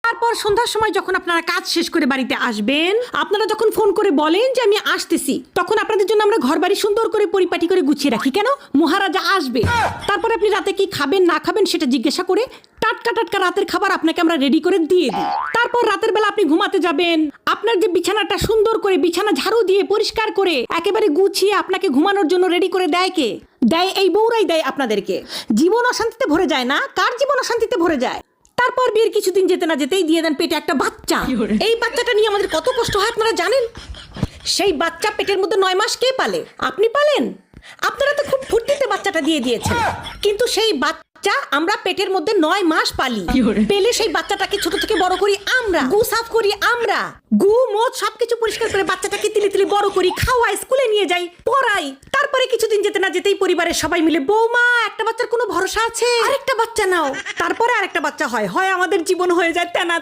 তারপর সন্ধ্যার সময় যখন আপনারা কাজ শেষ করে বাড়িতে আসবেন, আপনারা যখন ফোন করে বলেন যে আমি আসতেছি, তখন আপনাদের জন্য আমরা ঘর বাড়ি সুন্দর করে পরিপাটি করে গুছিয়ে রাখি। কেন? মহারাজা আসবে। তারপরে আপনি রাতে কি খাবেন না খাবেন সেটা জিজ্ঞাসা করে টাটকা টাটকা রাতের খাবার আপনাকে আমরা রেডি করে দিয়ে দিই। তারপর রাতের বেলা আপনি ঘুমাতে যাবেন, আপনার যে বিছানাটা সুন্দর করে বিছানা ঝাড়ু দিয়ে পরিষ্কার করে একেবারে গুছিয়ে আপনাকে ঘুমানোর জন্য রেডি করে দেয় কে? দেয় এই বউরাই দেয় আপনাদেরকে। জীবন অশান্তিতে ভরে যায় না? কার জীবন অশান্তিতে ভরে যায়? তারপর বিয়ের কিছুদিন যেতে না যেতেই দিয়ে দেন পেটে একটা বাচ্চা। এই বাচ্চাটা নিয়ে আমাদের কত কষ্ট হয় আপনারা জানেন? সেই বাচ্চা পেটের মধ্যে 9 মাস কে পালে? আপনি পালেন? আপনারা তো খুব ফুর্তিতে বাচ্চাটা দিয়ে দিয়েছেন, কিন্তু সেই বাচ্চা আমরা পেটের মধ্যে 9 মাস পালি। পেলে সেই বাচ্চাটাকে ছোট থেকে বড় করি আমরা, গু সাফ করি আমরা, গু মদ সবকিছু পরিষ্কার করে বাচ্চাটাকে তিলি তিলি বড় করি, খাওয়াই, স্কুলে নিয়ে যাই, পড়াই। তারপরে কিছুদিন যেতে না যেতেই পরিবারের সবাই মিলে, বৌমা একটা বাচ্চার কোনো ভরসা আছে, আরেকটা বাচ্চা নাও। তারপরে আরেকটা বাচ্চা হয়, আমাদের জীবন হয়ে যায় তেনা